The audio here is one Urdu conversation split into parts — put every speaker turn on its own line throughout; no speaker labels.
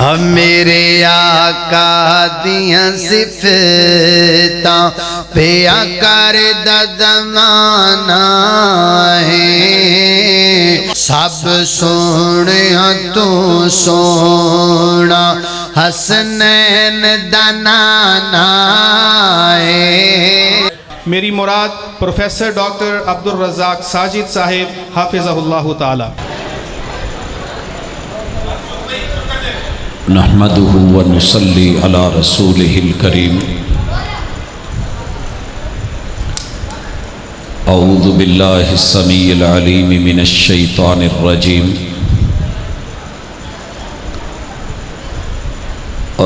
ہم میرے آقا دیاں صفتاں پیا کر ددمانا ہے سب سونے تو سونا حسنین دنانا ہے۔
میری مراد پروفیسر ڈاکٹر عبدالرزاق ساجد صاحب حافظہ اللہ تعالی۔
نحمده ونصلي على رسوله الكريم۔ اعوذ باللہ السمیع العلیم من الشیطان الرجیم۔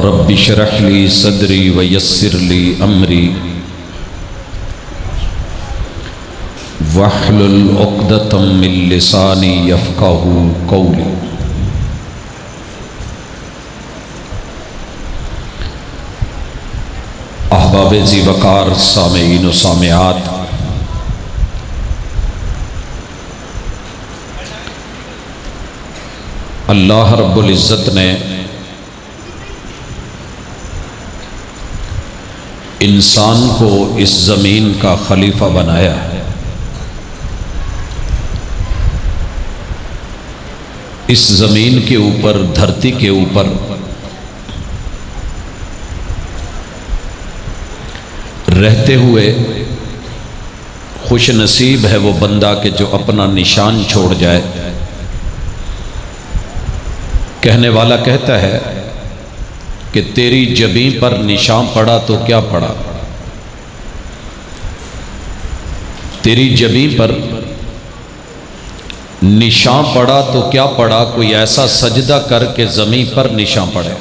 رب اشرح لي صدری ویسر لي امری واحلل عقدۃ من لسانی یفقہوا قولی۔ احباب ذی وقار سامعین و سامعات، اللہ رب العزت نے انسان کو اس زمین کا خلیفہ بنایا ہے۔ اس زمین کے اوپر، دھرتی کے اوپر رہتے ہوئے خوش نصیب ہے وہ بندہ کہ جو اپنا نشان چھوڑ جائے۔ کہنے والا کہتا ہے کہ تیری جبیں پر نشان پڑا تو کیا پڑا، تیری جبیں پر نشان پڑا تو کیا پڑا، کوئی ایسا سجدہ کر کے زمین پر نشان پڑے۔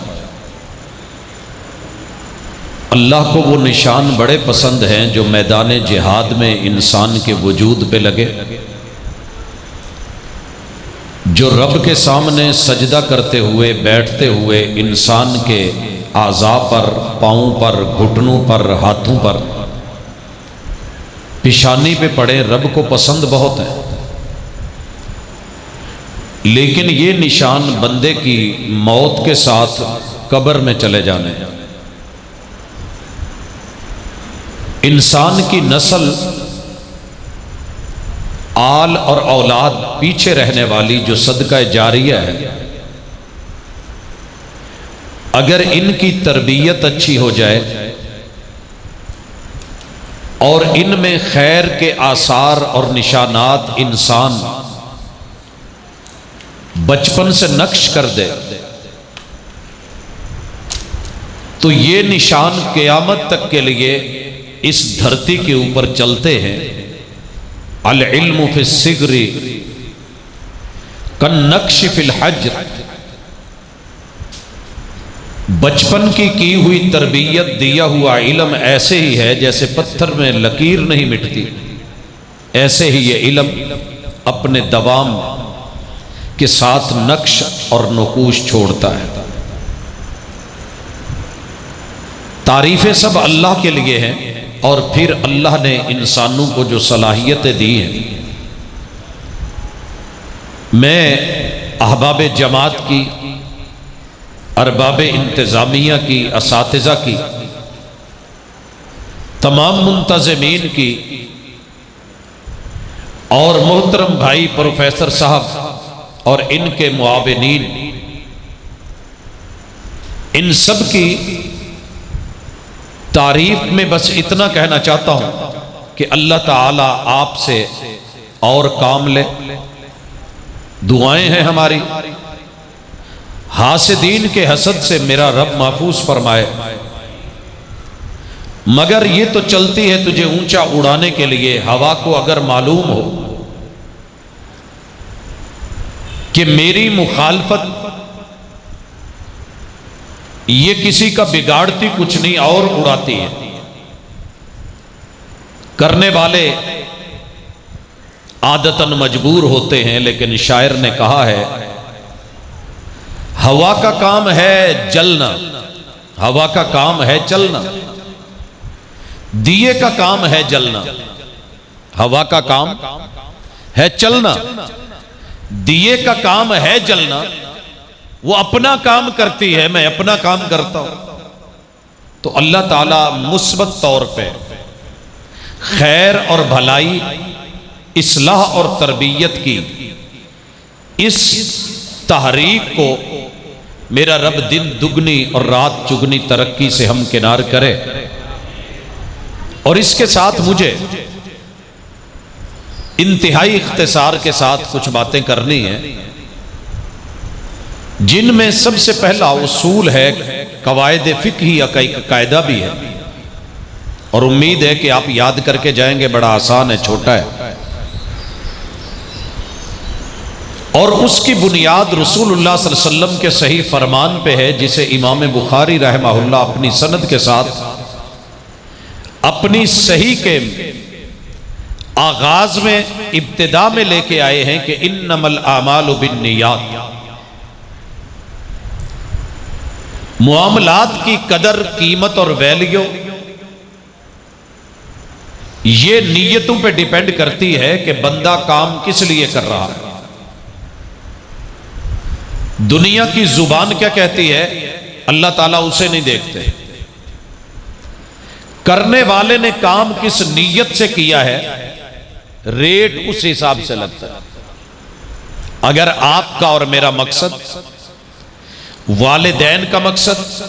اللہ کو وہ نشان بڑے پسند ہیں جو میدان جہاد میں انسان کے وجود پہ لگے، جو رب کے سامنے سجدہ کرتے ہوئے، بیٹھتے ہوئے انسان کے اعضاء پر، پاؤں پر، گھٹنوں پر، ہاتھوں پر، پیشانی پہ پڑے، رب کو پسند بہت ہے۔ لیکن یہ نشان بندے کی موت کے ساتھ قبر میں چلے جانے ہیں۔ انسان کی نسل، آل اور اولاد پیچھے رہنے والی جو صدقہ جاریہ ہے، اگر ان کی تربیت اچھی ہو جائے اور ان میں خیر کے آثار اور نشانات انسان بچپن سے نقش کر دے تو یہ نشان قیامت تک کے لیے اس دھرتی کے اوپر چلتے ہیں۔ العلم فی الصغر کالنقش فی الحجر، بچپن کی ہوئی تربیت، دیا ہوا علم ایسے ہی ہے جیسے پتھر میں لکیر نہیں مٹتی، ایسے ہی یہ علم اپنے دوام کے ساتھ نقش اور نقوش چھوڑتا ہے۔ تعریفیں سب اللہ کے لیے ہیں، اور پھر اللہ نے انسانوں کو جو صلاحیتیں دی ہیں، میں احباب جماعت کی، ارباب انتظامیہ کی، اساتذہ کی، تمام منتظمین کی، اور محترم بھائی پروفیسر صاحب اور ان کے معاونین، ان سب کی تعریف میں بس اتنا کہنا چاہتا ہوں کہ اللہ تعالیٰ آپ سے اور کام لے۔ دعائیں ہیں ہماری، حاسدین کے حسد سے میرا رب محفوظ فرمائے، مگر یہ تو چلتی ہے تجھے اونچا اڑانے کے لیے۔ ہوا کو اگر معلوم ہو کہ میری مخالفت یہ کسی کا بگاڑتی کچھ نہیں اور اڑاتی ہے، کرنے والے عادتاً مجبور ہوتے ہیں، لیکن شاعر نے کہا ہے ہوا کا کام ہے جلنا، ہوا کا کام ہے چلنا، دیے کا کام ہے جلنا۔ ہوا کا کام ہے چلنا، دیے کا کام ہے جلنا، وہ اپنا کام کرتی ہے، میں اپنا کام کرتا ہوں، تو اللہ تعالیٰ مثبت طور پہ خیر اور بھلائی، اصلاح اور تربیت کی اس تحریک کو میرا رب دن دگنی اور رات چگنی ترقی سے ہمکنار کرے۔ اور اس کے ساتھ مجھے انتہائی اختصار کے ساتھ کچھ باتیں کرنی ہیں، جن میں سب سے پہلا اصول ہے، قواعد فقہیہ کا ایک قاعدہ بھی ہے، اور امید ہے کہ آپ یاد کر کے جائیں گے، بڑا آسان ہے، چھوٹا ہے، اور اس کی بنیاد رسول اللہ صلی اللہ علیہ وسلم کے صحیح فرمان پہ ہے، جسے امام بخاری رحمہ اللہ اپنی سند کے ساتھ اپنی صحیح کے آغاز میں ابتدا میں لے کے آئے ہیں کہ انما الاعمال بالنیات۔ معاملات کی قدر، قیمت اور ویلیو یہ نیتوں پہ ڈیپینڈ کرتی ہے کہ بندہ کام کس لیے کر رہا ہے۔ دنیا کی زبان کیا کہتی ہے، اللہ تعالیٰ اسے نہیں دیکھتے، کرنے والے نے کام کس نیت سے کیا ہے، ریٹ اس حساب سے لگتا ہے۔ اگر آپ کا اور میرا مقصد، والدین کا مقصد،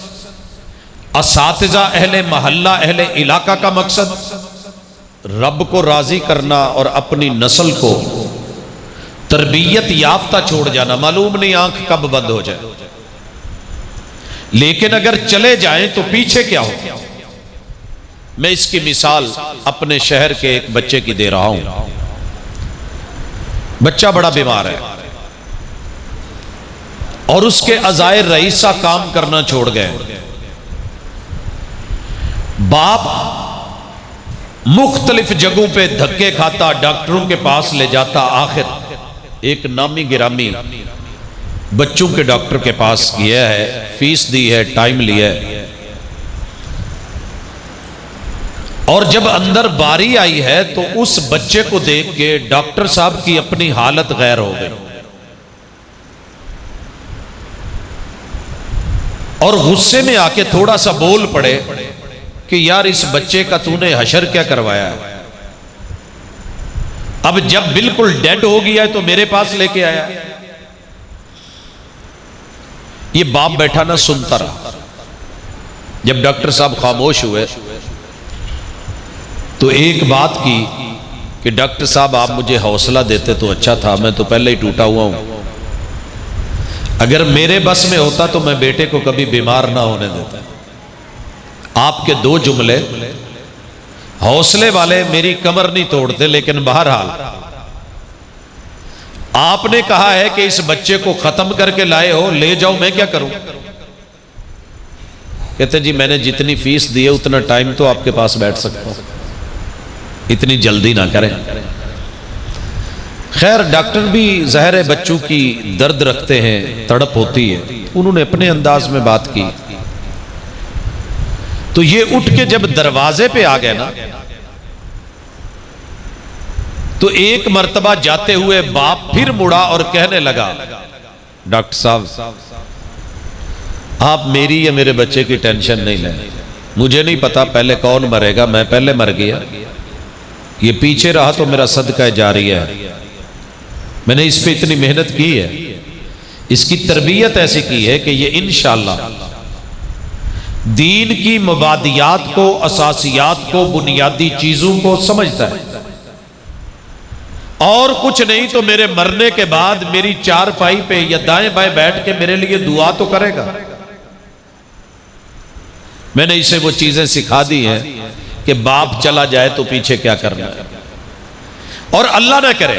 اساتذہ، اہل محلہ، اہل علاقہ کا مقصد رب کو راضی کرنا اور اپنی نسل کو تربیت یافتہ چھوڑ جانا، معلوم نہیں آنکھ کب بند ہو جائے، لیکن اگر چلے جائیں تو پیچھے کیا ہو۔ میں اس کی مثال اپنے شہر کے ایک بچے کی دے رہا ہوں۔ بچہ بڑا بیمار ہے اور اس کے اعضائے رئیسہ کام کرنا چھوڑ گئے۔ باپ مختلف جگہوں پہ دھکے کھاتا، ڈاکٹروں کے پاس لے جاتا، آخر ایک نامی گرامی بچوں کے ڈاکٹر کے پاس گیا ہے، فیس دی ہے، ٹائم لیا ہے، اور جب اندر باری آئی ہے تو اس بچے کو دیکھ کے ڈاکٹر صاحب کی اپنی حالت غیر ہو گئی، اور غصے میں آ کے تھوڑا سا بول پڑے کہ یار اس بچے کا تو نے حشر کیا کروایا ہے، اب جب بالکل ڈیڈ ہو گیا ہے تو میرے پاس لے کے آیا۔ یہ باپ بیٹھا نہ سنتا رہا۔ جب ڈاکٹر صاحب خاموش ہوئے تو ایک بات کی کہ ڈاکٹر صاحب آپ مجھے حوصلہ دیتے تو اچھا تھا، میں تو پہلے ہی ٹوٹا ہوا ہوں، اگر میرے بس میں ہوتا تو میں بیٹے کو کبھی بیمار نہ ہونے دیتا۔ آپ کے دو جملے حوصلے والے میری کمر نہیں توڑتے، لیکن بہرحال آپ نے کہا ہے کہ اس بچے کو ختم کر کے لائے ہو، لے جاؤ، میں کیا کروں؟ کہتے جی میں نے جتنی فیس دی ہے اتنا ٹائم تو آپ کے پاس بیٹھ سکتا ہوں، اتنی جلدی نہ کریں۔ خیر ڈاکٹر بھی ظاہر ہے بچوں کی درد رکھتے ہیں، تڑپ ہوتی ہے، انہوں نے اپنے انداز میں بات کی، تو یہ اٹھ کے جب دروازے پہ آ گئے نا، تو ایک مرتبہ جاتے ہوئے باپ پھر مڑا اور کہنے لگا، ڈاکٹر صاحب آپ میری یا میرے بچے کی ٹینشن نہیں لیں، مجھے نہیں پتا پہلے کون مرے گا، میں پہلے مر گیا، یہ پیچھے رہا تو میرا صدقہ جاریہ ہے، میں نے اس پہ اتنی محنت کی ہے، اس کی تربیت ایسی کی ہے کہ یہ انشاءاللہ دین کی مبادیات کو، اساسیات کو، بنیادی چیزوں کو سمجھتا ہے، اور کچھ نہیں تو میرے مرنے کے بعد میری چارپائی پہ یا دائیں بائیں بیٹھ کے میرے لیے دعا تو کرے گا۔ میں نے اسے وہ چیزیں سکھا دی ہیں کہ باپ چلا جائے تو پیچھے کیا کرنا ہے، اور اللہ نہ کرے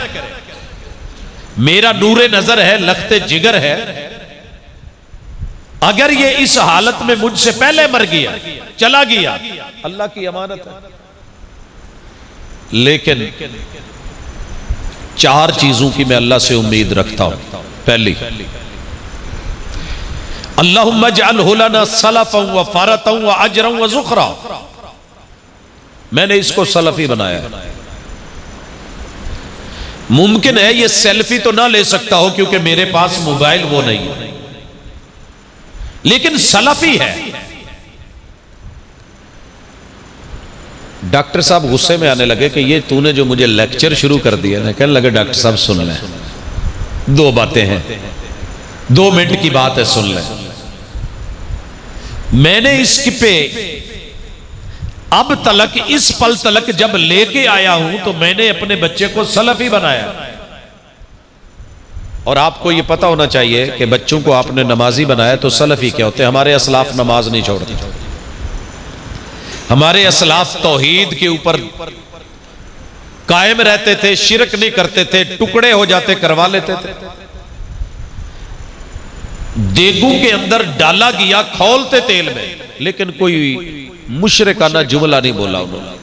میرا نور نظر ہے، لخت جگر ہے، اگر یہ اس حالت میں مجھ سے پہلے مر گیا، چلا گیا، اللہ کی امانت ہے، لیکن چار چیزوں کی میں اللہ سے امید رکھتا ہوں۔ پہلی، اللہم اجعلہ لنا سلفا و فرتا و اجرا و ذخرا، میں نے اس کو سلفی بنایا ہے۔ ممکن ہے یہ سیلفی تو نہ لے سکتا ہو کیونکہ میرے پاس موبائل وہ نہیں ہے، لیکن سلفی ہے. ڈاکٹر صاحب غصے میں آنے لگے کہ یہ تو نے جو مجھے لیکچر شروع کر دیا نا. کہنے لگے ڈاکٹر صاحب سن لیں, 2 باتیں ہیں, 2 منٹ کی بات ہے, سن لیں. میں نے اس کی پہ اب تلک, اس پل تلک جب لے کے آیا ہوں تو میں نے اپنے بچے کو سلفی بنایا. اور آپ کو یہ پتا ہونا چاہیے کہ بچوں کو آپ نے نمازی بنایا تو سلفی کیا ہوتے ہیں. ہمارے اسلاف نماز نہیں چھوڑتے, ہمارے اسلاف توحید کے اوپر قائم رہتے تھے, شرک نہیں کرتے تھے, ٹکڑے ہو جاتے کروا لیتے تھے. دیگوں کے اندر ڈالا گیا کھولتے تیل میں, لیکن کوئی مشرکانہ جملہ نہیں بولا انہوں نے.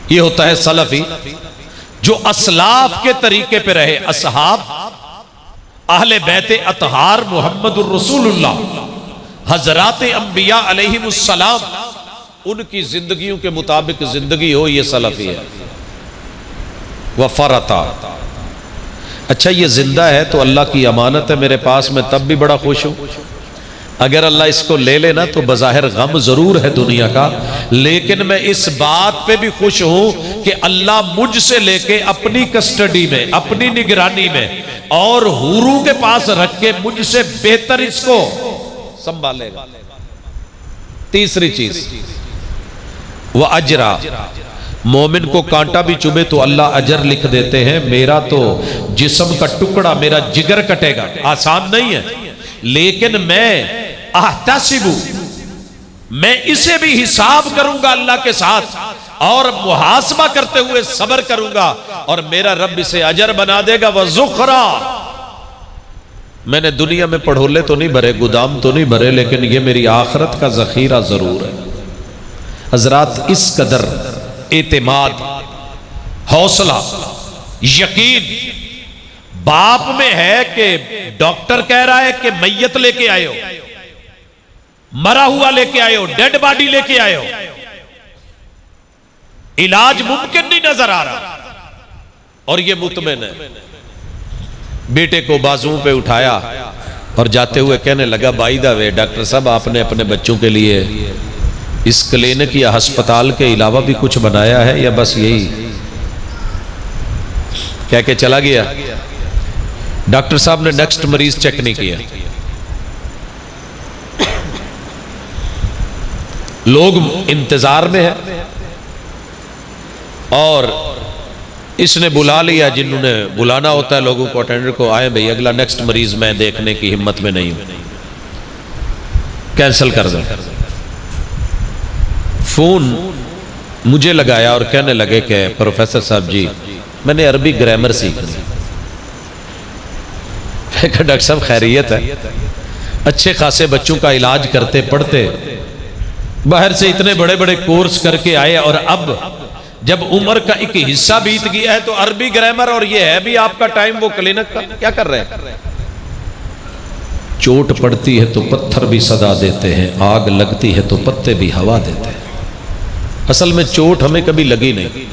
یہ ہوتا ہے سلفی جو اسلاف کے طریقے پہ رہے. اصحاب, اہل بیت اطہار محمد الرسول اللہ, حضرات انبیاء علیہم السلام, ان کی زندگیوں کے مطابق زندگی ہو, یہ سلفی ہے. وفرتا, اچھا یہ زندہ ہے تو اللہ کی امانت ہے میرے پاس, میں تب بھی بڑا خوش ہوں. اگر اللہ اس کو لے لینا تو بظاہر غم ضرور ہے دنیا کا, لیکن میں اس بات پہ بھی خوش ہوں کہ اللہ مجھ سے لے کے اپنی کسٹڈی میں, اپنی نگرانی میں اور حوروں کے پاس رکھ کے مجھ سے بہتر اس کو سنبھالے گا. تیسری چیز, وہ اجرا, مومن کو کانٹا بھی چبھے تو اللہ اجر لکھ دیتے ہیں. میرا تو جسم کا ٹکڑا, میرا جگر کٹے گا, آسان نہیں ہے, لیکن میں احتسب, میں اسے بھی حساب کروں گا اللہ کے ساتھ اور محاسبہ کرتے ہوئے صبر کروں گا, اور میرا رب اسے اجر بنا دے گا. وذخرا, میں نے دنیا میں پڑھولے تو نہیں بھرے, گودام تو نہیں بھرے, لیکن یہ میری آخرت کا ذخیرہ ضرور ہے. حضرات, اس قدر اعتماد, حوصلہ, یقین باپ میں ہے کہ ڈاکٹر کہہ رہا ہے کہ میت لے کے آئے ہو, مرا ہوا لے کے آئے ہو, ڈیڈ باڈی لے کے آئے ہو, علاج ممکن نہیں نظر آ رہا, اور یہ مطمئن ہے. بیٹے کو بازوؤں پہ اٹھایا اور جاتے ہوئے کہنے لگا, بائی دا وے ڈاکٹر صاحب, آپ نے اپنے بچوں کے لیے اس کلینک یا ہسپتال کے علاوہ بھی کچھ بنایا ہے یا بس یہی؟ کہہ کے چلا گیا. ڈاکٹر صاحب نے نیکسٹ مریض چیک نہیں کیا. لوگ انتظار میں ہیں اور اس نے بلا لیا, جنہوں نے بلانا ہوتا ہے لوگوں کو, اٹینڈر کو, آئے بھئی اگلا نیکسٹ مریض میں دیکھنے کی ہمت میں نہیں ہوں, کینسل کر دیں. فون مجھے لگایا اور کہنے لگے کہ پروفیسر صاحب جی, میں نے عربی گرامر سیکھنی. کہ ڈاکٹر صاحب خیریت ہے, اچھے خاصے بچوں کا علاج کرتے پڑھتے, باہر سے اتنے بڑے بڑے کورس کر کے آئے, اور اب جب عمر کا ایک حصہ بیت گیا ہے تو عربی گرامر, اور یہ ہے بھی آپ کا ٹائم وہ کلینک کا, کیا کر رہے ہیں؟ چوٹ پڑتی ہے تو پتھر بھی صدا دیتے ہیں, آگ لگتی ہے تو پتے بھی ہوا دیتے ہیں. اصل میں چوٹ ہمیں کبھی لگی نہیں,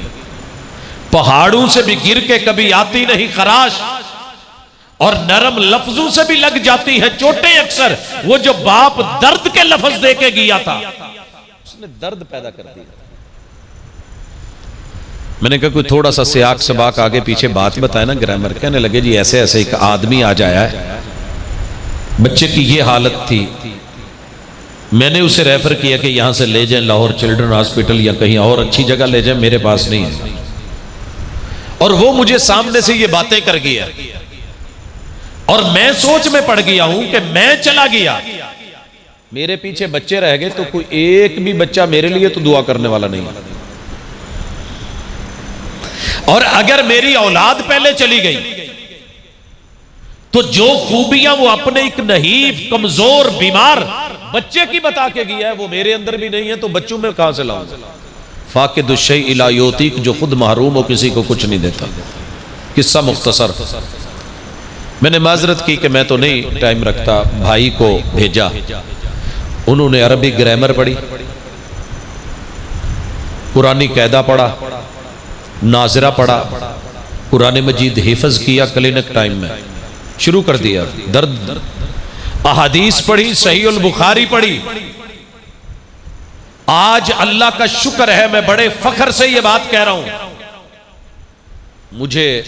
پہاڑوں سے بھی گر کے کبھی آتی نہیں خراش, اور نرم لفظوں سے بھی لگ جاتی ہے چوٹیں اکثر. وہ جو باپ درد کے لفظ دے کے گیا تھا, اس نے درد پیدا کر دیا. میں نے کہا کوئی تھوڑا سا سیاق سباق آگے پیچھے بات بتائے نا گرامر. کہنے لگے جی ایسے ایسے ایک آدمی آ جایا ہے, بچے کی یہ حالت تھی, میں نے اسے ریفر کیا کہ یہاں سے لے جائیں لاہور چلڈرن ہاسپٹل یا کہیں اور اچھی جگہ لے جائیں, میرے پاس نہیں ہے. اور وہ مجھے سامنے سے یہ باتیں کر گیا, اور میں سوچ میں پڑ گیا ہوں کہ میں چلا گیا, میرے پیچھے بچے رہ گئے تو کوئی ایک بھی بچہ میرے لیے تو دعا کرنے والا نہیں ہے. اور اگر میری اولاد پہلے چلی گئی تو جو خوبیاں وہ اپنے ایک نحیف, کمزور, بیمار بچے کی بتا کے گیا ہے وہ میرے اندر بھی نہیں ہے, تو بچوں میں کہاں سے لاؤں؟ فاقد الشیء لا یعطیک, جو خود محروم ہو کسی کو کچھ نہیں دیتا. قصہ مختصر, میں نے معذرت کی کہ میں تو نہیں ٹائم رکھتا, بھائی کو بھیجا, انہوں نے عربی گرامر پڑھی, قرآنی قاعدہ پڑھا, ناظرہ پڑھا, قرآن مجید حفظ کیا, کلینک ٹائم میں شروع کر دیا. درد احادیث پڑھی، صحیح البخاری پڑھی. آج اللہ کا شکر ہے، میں بڑے فخر سے یہ بات کہہ رہا ہوں، مجھے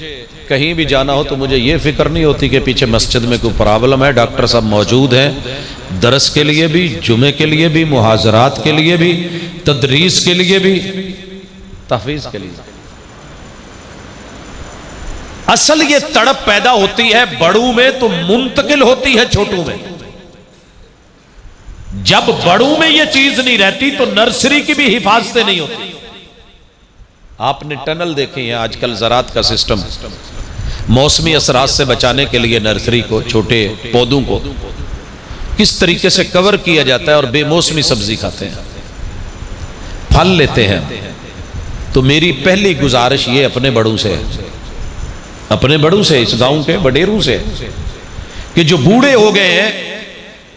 کہیں بھی جانا ہو تو مجھے یہ فکر نہیں ہوتی کہ پیچھے مسجد میں کوئی پرابلم ہے. ڈاکٹر صاحب موجود ہیں، درس کے لیے بھی، جمعے کے لیے بھی، محاضرات کے لیے بھی، تدریس کے لیے بھی، تحفیظ کے لیے. اصل یہ تڑپ پیدا ہوتی ہے بڑوں میں تو منتقل ہوتی ہے چھوٹوں میں. جب بڑوں میں یہ چیز نہیں رہتی تو نرسری کی بھی حفاظتیں نہیں ہوتی. آپ نے ٹنل دیکھے ہیں آج کل زراعت کا سسٹم، موسمی اثرات سے بچانے کے لیے نرسری کو، چھوٹے پودوں کو کس طریقے سے کور کیا جاتا ہے، اور بے موسمی سبزی کھاتے ہیں، پھل لیتے ہیں. تو میری پہلی گزارش یہ اپنے بڑوں سے، اپنے بڑوں سے، اس گاؤں کے بڈیروں سے، کہ جو بوڑھے ہو گئے ہیں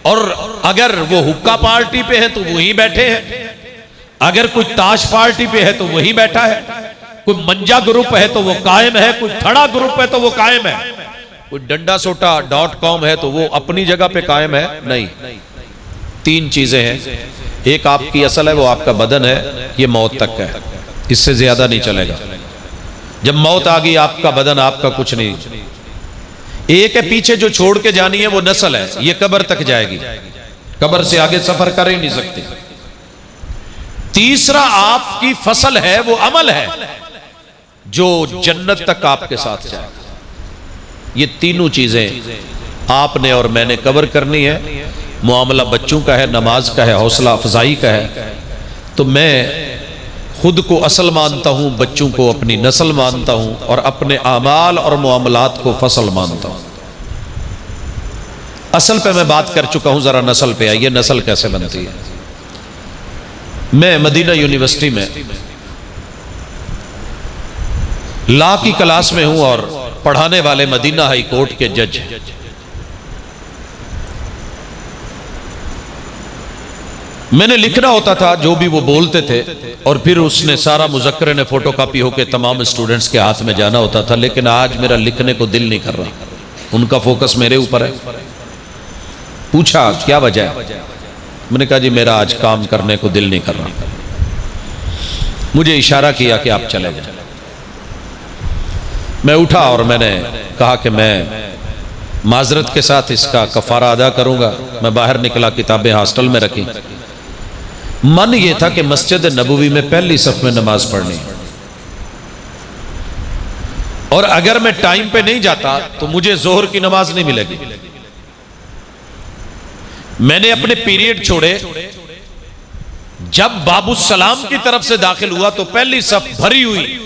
اور اگر وہ حکا پارٹی پہ ہے تو وہیں بیٹھے ہیں، اگر کوئی تاش پارٹی پہ ہے تو وہیں بیٹھا ہے، کوئی منجا گروپ ہے تو وہ قائم ہے، کوئی تھڑا گروپ ہے تو وہ قائم ہے، کوئی ڈنڈا سوٹا .com ہے تو وہ اپنی جگہ پہ قائم ہے. نہیں، تین چیزیں ہیں. ایک آپ کی اصل ہے، وہ آپ کا بدن ہے، یہ موت تک ہے، اس سے زیادہ نہیں چلے گا. جب موت آ گئی آپ کا بدن، آپ کا کچھ نہیں. ایک ہے پیچھے جو چھوڑ کے جانی ہے، وہ نسل ہے، یہ قبر تک جائے گی، قبر سے آگے سفر کر ہی نہیں سکتی. تیسرا آپ کی فصل ہے، وہ عمل ہے جو جنت تک آپ کے ساتھ جائے. یہ تینوں چیزیں آپ نے اور میں نے کور کرنی ہے. معاملہ بچوں کا ہے، نماز کا ہے، حوصلہ افزائی کا ہے. تو میں خود کو اصل مانتا ہوں، بچوں کو اپنی نسل مانتا ہوں، اور اپنے اعمال اور معاملات کو فصل مانتا ہوں. اصل پہ میں بات کر چکا ہوں، ذرا نسل پہ آئیے. نسل کیسے بنتی ہے؟ میں مدینہ یونیورسٹی میں لا کی کلاس میں ہوں اور پڑھانے والے مدینہ ہائی کورٹ کے جج ہیں. میں نے لکھنا ہوتا تھا جو بھی وہ بولتے تھے، اور پھر اس نے سارا مذکرے نے فوٹو کاپی ہو کے تمام اسٹوڈنٹس کے ہاتھ میں جانا ہوتا تھا. لیکن آج میرا لکھنے کو دل نہیں کر رہا، ان کا فوکس میرے اوپر ہے. پوچھا کیا وجہ ہے؟ میں نے کہا جی میرا آج کام کرنے کو دل نہیں کر رہا. مجھے اشارہ کیا کہ آپ چلے جائیں. میں اٹھا اور میں نے کہا کہ میں معذرت کے ساتھ اس کا کفارہ ادا کروں گا. میں باہر نکلا، کتابیں ہاسٹل میں رکھی. من یہ تھا کہ مسجد نبوی میں پہلی صف میں نماز پڑھنی، اور اگر میں ٹائم پہ نہیں جاتا تو مجھے ظہر کی نماز نہیں ملے گی. میں نے اپنے پیریڈ چھوڑے. جب باب السلام کی طرف سے داخل ہوا تو پہلی صف بھری ہوئی.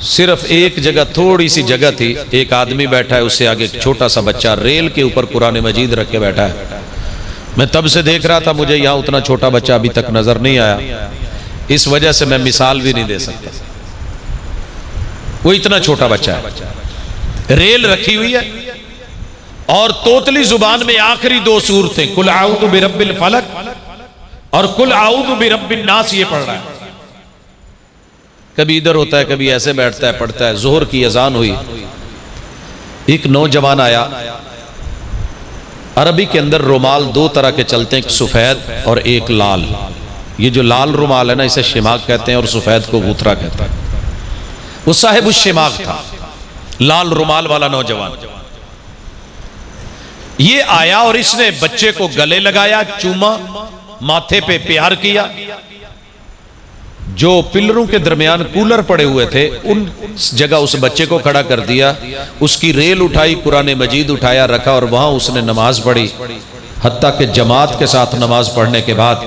صرف ایک جگہ، تھوڑی سی جگہ تھی، ایک آدمی بیٹھا ہے، اس سے آگے ایک چھوٹا سا بچہ ریل کے اوپر قرآن مجید رکھ کے بیٹھا ہے. میں تب سے دیکھ رہا تھا، مجھے یہاں اتنا چھوٹا بچہ ابھی تک نظر نہیں آیا. اس وجہ سے میں مثال بھی نہیں دے سکتا. وہ اتنا چھوٹا بچہ ہے، ریل رکھی ہوئی ہے، اور توتلی زبان میں آخری دو سورتیں قل اعوذ برب الفلق اور قل اعوذ برب الناس یہ پڑھ رہا ہے. کبھی ادھر ہوتا ہے، کبھی ایسے بیٹھتا ہے، پڑھتا ہے. ظہر کی اذان ہوئی. ایک نوجوان آیا. عربی کے اندر رومال دو طرح کے چلتے ہیں، ایک سفید اور ایک لال. یہ جو لال رومال ہے نا، اسے شماغ کہتے ہیں، اور سفید کو غوترا کہتے ہیں. وہ صاحب الشماغ تھا، لال رومال والا نوجوان. یہ آیا اور اس نے بچے کو گلے لگایا، چوما، ماتھے پہ پیار کیا. جو پلروں کے درمیان کولر پڑے ہوئے تھے ان جگہ اس بچے کو کھڑا کر دیا. اس کی ریل اٹھائی، قرآن مجید اٹھایا، رکھا، اور وہاں اس نے نماز پڑھی. حتیٰ کہ جماعت کے ساتھ نماز پڑھنے کے بعد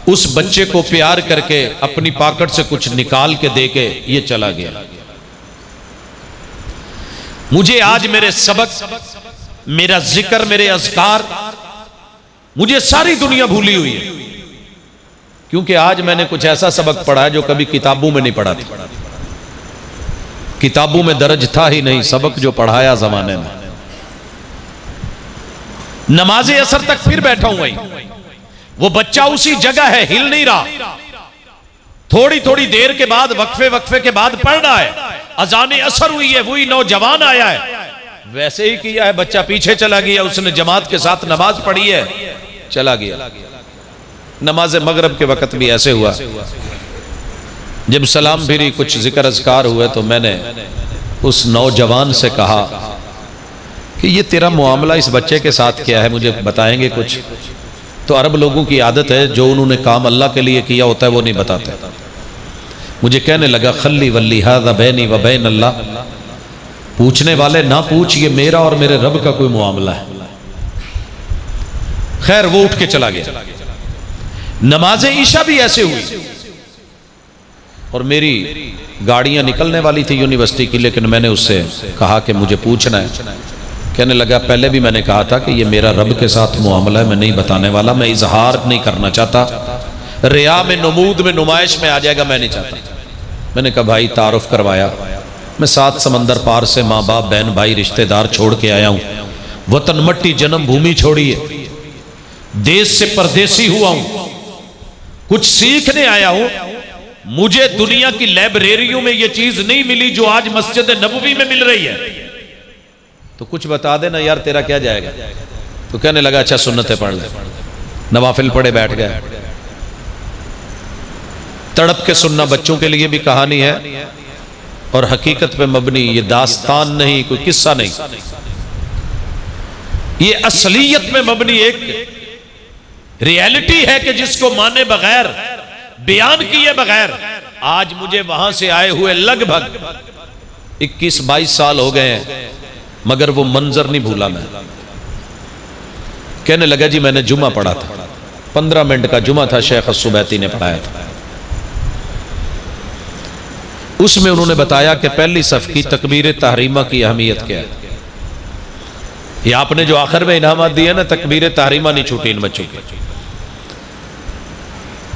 اس بچے کو پیار کر کے اپنی پاکٹ سے کچھ نکال کے دے کے یہ چلا گیا. مجھے آج میرے سبق، میرا ذکر، میرے اذکار، مجھے ساری دنیا بھولی ہوئی ہے، کیونکہ آج میں نے کچھ ایسا سبق پڑھا ہے جو کبھی کتابوں میں نہیں پڑھا تھا. کتابوں میں درج تھا ہی نہیں سبق جو پڑھایا زمانے میں. نماز عصر تک پھر بیٹھا ہوں وہیں. وہ بچہ اسی جگہ ہے، ہل نہیں رہا. تھوڑی تھوڑی دیر کے بعد، وقفے کے بعد پڑھ رہا ہے. اذان عصر ہوئی ہے، وہی نوجوان آیا ہے. ویسے ہی کیا ہے, بچہ پیچھے چلا گیا, اس نے جماعت کے ساتھ نماز پڑھی ہے, چلا گیا. نماز مغرب کے وقت بھی ایسے ہوا. جب سلام پھری, کچھ ذکر اذکار ہوئے, تو میں نے اس نوجوان سے کہا کہ یہ تیرا معاملہ اس بچے کے ساتھ کیا ہے, مجھے بتائیں گے کچھ؟ تو عرب لوگوں کی عادت ہے, جو انہوں نے کام اللہ کے لیے کیا ہوتا ہے وہ نہیں بتاتے. مجھے کہنے لگا خلی ولی ھذا بینی و بین اللہ, پوچھنے والے نہ پوچھ, یہ میرا اور میرے رب کا کوئی معاملہ ہے. خیر وہ اٹھ کے چلا گیا. نماز عشاء بھی ایسے ہوئی, اور میری گاڑیاں نکلنے والی تھی یونیورسٹی کی, لیکن میں نے اس سے کہا کہ مجھے پوچھنا ہے. کہنے لگا پہلے بھی میں نے کہا تھا کہ یہ میرا رب کے ساتھ معاملہ ہے, میں نہیں بتانے والا, میں اظہار نہیں کرنا چاہتا, ریا میں, نمود میں, نمائش میں آ جائے گا, میں نہیں چاہتا. میں نے کہا بھائی تعارف کروایا, میں 7 سمندر پار سے ماں باپ بہن بھائی رشتہ دار چھوڑ کے آیا ہوں, وطن مٹی جنم بھومی چھوڑی ہے, دیس سے پردیسی ہوا ہوں, کچھ سیکھنے آیا ہوں. مجھے دنیا کی لائبریریوں میں یہ چیز نہیں ملی جو آج مسجد نبوی میں مل رہی ہے, تو کچھ بتا دینا یار تیرا کیا جائے گا. تو کہنے لگا اچھا سنتیں پڑھ لے. نوافل پڑھے بیٹھ گئے. تڑپ کے سننا بچوں کے لیے بھی کہانی ہے, اور حقیقت پہ مبنی, یہ داستان نہیں, کوئی قصہ نہیں, یہ اصلیت میں مبنی ایک ریالٹی ہے کہ جس کو مانے بغیر, بیان کیے بغیر. آج مجھے وہاں سے آئے ہوئے لگ بھگ 21-22 سال ہو گئے ہیں, مگر وہ منظر نہیں بھولا میں. کہنے لگا جی میں نے جمعہ پڑھا تھا, 15 منٹ کا جمعہ تھا, شیخ السبیتی نے پڑھایا تھا. اس میں انہوں نے بتایا کہ پہلی صف کی تکبیر تحریمہ کی اہمیت کیا ہے. یہ آپ نے جو آخر میں انعامات دیے نا, تکبیر تحریمہ نہیں چھوٹی ان بچوں کی.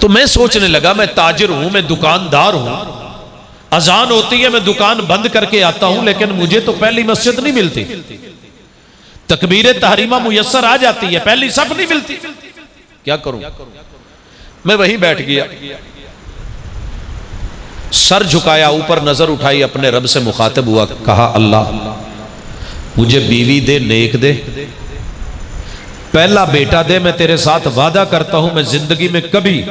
تو میں سوچنے لگا میں تاجر ہوں, میں دکاندار ہوں, اذان ہوتی ہے میں دکان بند کر کے آتا ہوں, لیکن مجھے تو پہلی مسجد نہیں ملتی. تکبیر تحریمہ میسر آ جاتی ہے, پہلی صف نہیں ملتی, کیا کروں؟ میں وہیں بیٹھ گیا, سر جھکایا, اوپر نظر اٹھائی, اپنے رب سے مخاطب ہوا, کہا اللہ مجھے بیوی دے, نیک دے, پہلا بیٹا دے, میں تیرے ساتھ وعدہ کرتا ہوں میں زندگی میں کبھی